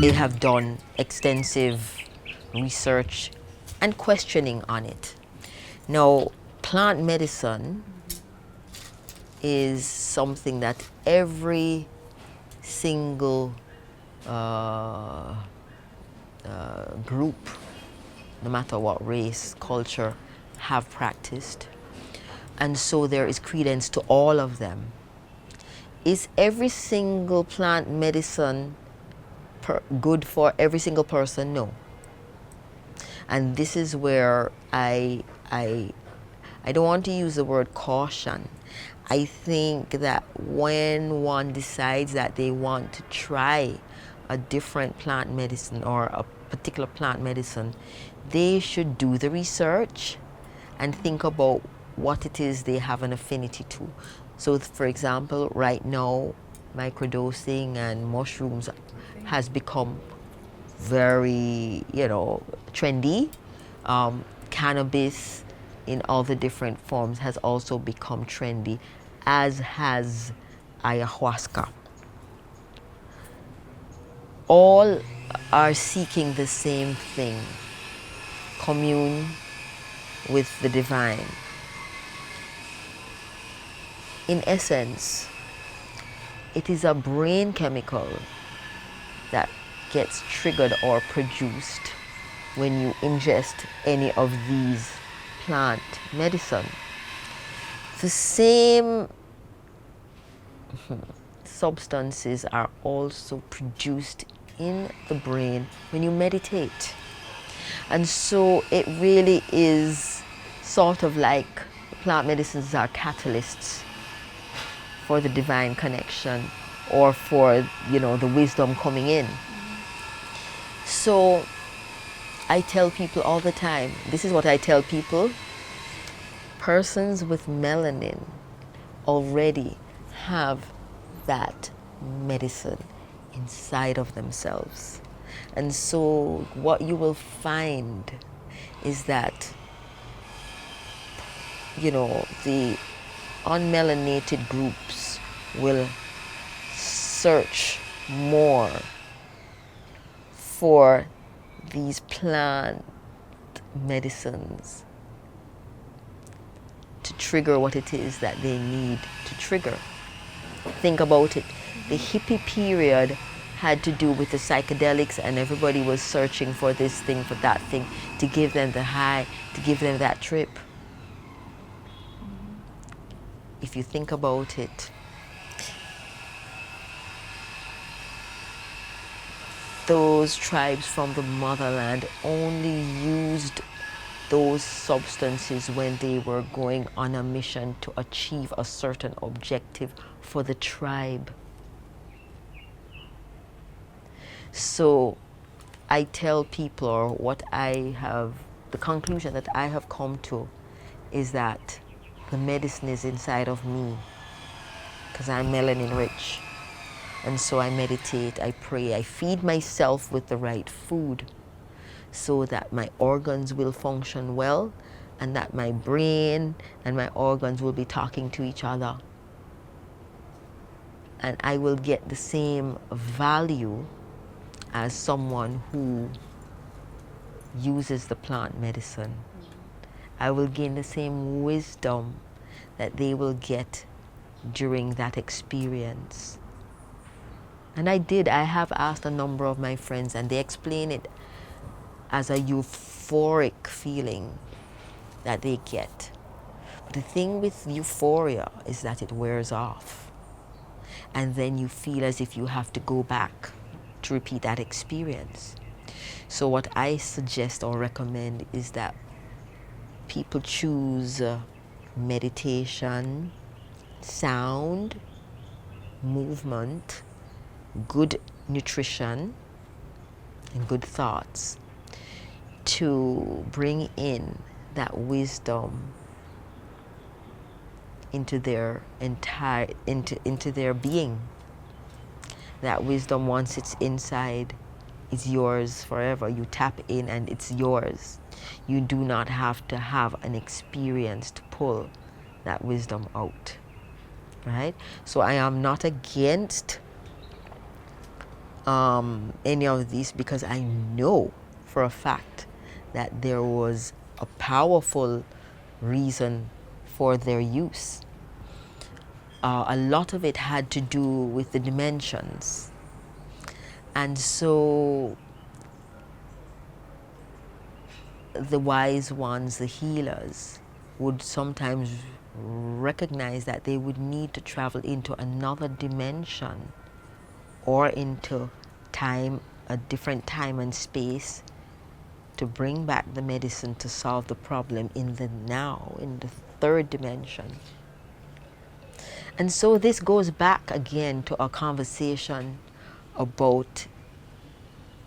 they have done extensive research and questioning on it. Now, plant medicine is something that every single group, no matter what race, culture, have practiced. And so there is credence to all of them. Is every single plant medicine good for every single person? No. And this is where I don't want to use the word caution. I think that when one decides that they want to try a different plant medicine or a particular plant medicine, they should do the research and think about what it is they have an affinity to. So for example, right now, microdosing and mushrooms has become very, trendy. Cannabis in all the different forms has also become trendy, as has ayahuasca. All are seeking the same thing: commune with the divine. In essence, it is a brain chemical that gets triggered or produced when you ingest any of these plant medicine. The same substances are also produced in the brain when you meditate. And so it really is sort of like plant medicines are catalysts for the divine connection or for, the wisdom coming in. So I tell people all the time, this is what I tell people: persons with melanin already have that medicine inside of themselves. And so what you will find is that, the unmelanated groups will search more for these plant medicines to trigger what it is that they need to trigger. Think about it. The hippie period had to do with the psychedelics, and everybody was searching for this thing, for that thing, to give them the high, to give them that trip. If you think about it, those tribes from the motherland only used those substances when they were going on a mission to achieve a certain objective for the tribe. So I tell people, or the conclusion that I have come to is that the medicine is inside of me, because I'm melanin rich. And so I meditate, I pray, I feed myself with the right food so that my organs will function well and that my brain and my organs will be talking to each other. And I will get the same value as someone who uses the plant medicine. I will gain the same wisdom that they will get during that experience. And I have asked a number of my friends, and they explain it as a euphoric feeling that they get. But the thing with euphoria is that it wears off. And then you feel as if you have to go back to repeat that experience. So what I suggest or recommend is that people choose meditation, sound, movement, good nutrition, and good thoughts to bring in that wisdom into their into their being. That wisdom, once it's inside, is yours forever. You tap in and it's yours. You do not have to have an experience to pull that wisdom out, right? So I am not against any of these, because I know for a fact that there was a powerful reason for their use. A lot of it had to do with the dimensions. And so the wise ones, the healers, would sometimes recognize that they would need to travel into another dimension or into time, a different time and space, to bring back the medicine to solve the problem in the now, in the third dimension. And so this goes back again to our conversation about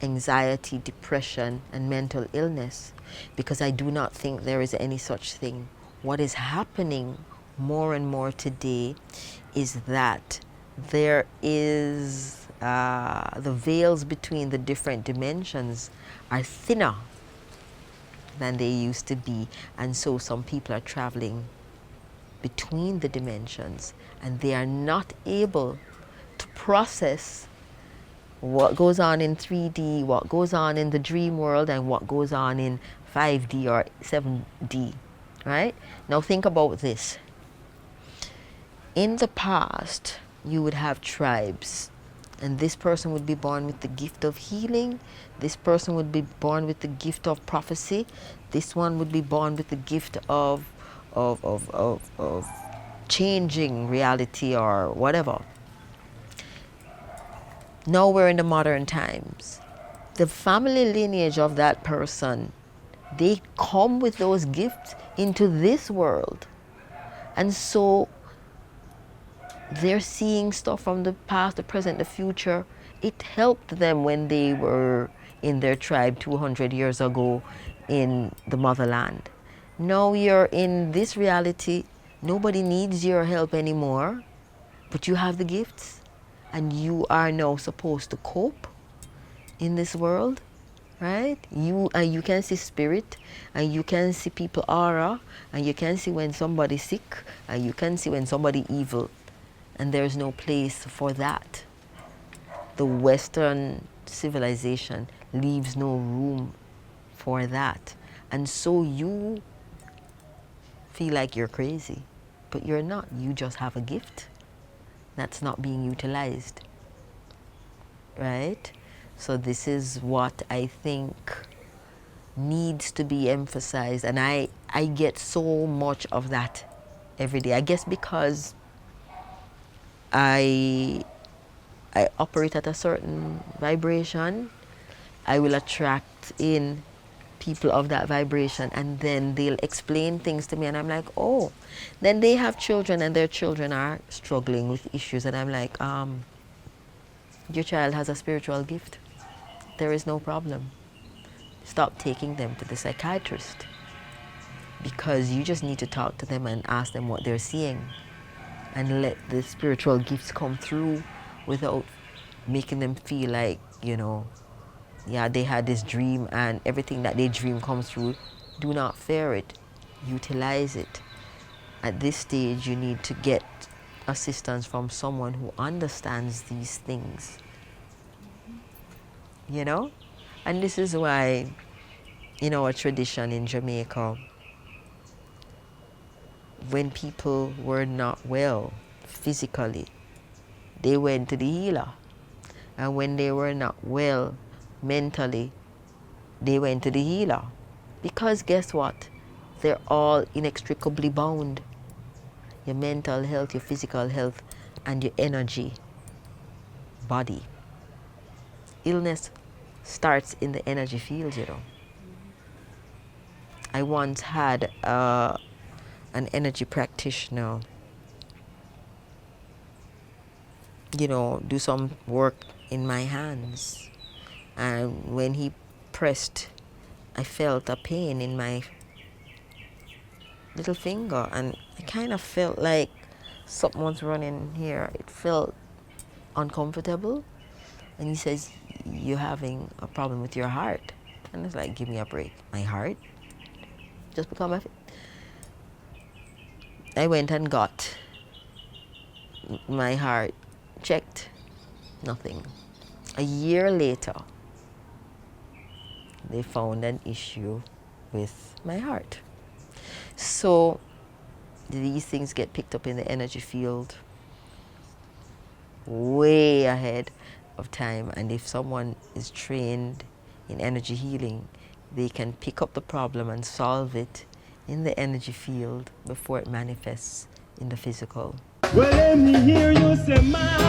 anxiety, depression, and mental illness, because I do not think there is any such thing. What is happening more and more today is that there is the veils between the different dimensions are thinner than they used to be, and so some people are traveling between the dimensions and they are not able to process what goes on in 3D, what goes on in the dream world, and what goes on in 5D or 7D, right? Now think about this. In the past, you would have tribes, and this person would be born with the gift of healing, this person would be born with the gift of prophecy, this one would be born with the gift of changing reality or whatever. Now we're in the modern times. The family lineage of that person, they come with those gifts into this world. And so they're seeing stuff from the past, the present, the future. It helped them when they were in their tribe 200 years ago in the motherland. Now you're in this reality. Nobody needs your help anymore, but you have the gifts. And you are now supposed to cope in this world, right? You can see spirit, and you can see people aura, and you can see when somebody's sick, and you can see when somebody evil, and there's no place for that. The Western civilization leaves no room for that, and so you feel like you're crazy, but you're not. You just have a gift that's not being utilized, right? So this is what I think needs to be emphasized, and I get so much of that every day. I guess because I operate at a certain vibration, I will attract in people of that vibration, and then they'll explain things to me, and I'm like, oh. Then they have children, and their children are struggling with issues, and I'm like, your child has a spiritual gift. There is no problem. Stop taking them to the psychiatrist, because you just need to talk to them and ask them what they're seeing, and let the spiritual gifts come through without making them feel like, yeah, they had this dream and everything that they dream comes true. Do not fear it. Utilize it. At this stage, you need to get assistance from someone who understands these things. And this is why, in our tradition in Jamaica, when people were not well physically, they went to the healer. And when they were not well mentally, they went to the healer. Because guess what? They're all inextricably bound. Your mental health, your physical health, and your energy, body. Illness starts in the energy field, I once had an energy practitioner, do some work in my hands. And when he pressed, I felt a pain in my little finger, and I kind of felt like something was running here. It felt uncomfortable. And he says, you're having a problem with your heart. And it's like, give me a break. My heart? Just become I went and got my heart checked. Nothing. A year later, they found an issue with my heart. So these things get picked up in the energy field way ahead of time, and if someone is trained in energy healing, they can pick up the problem and solve it in the energy field before it manifests in the physical. Well, let me hear you say, man.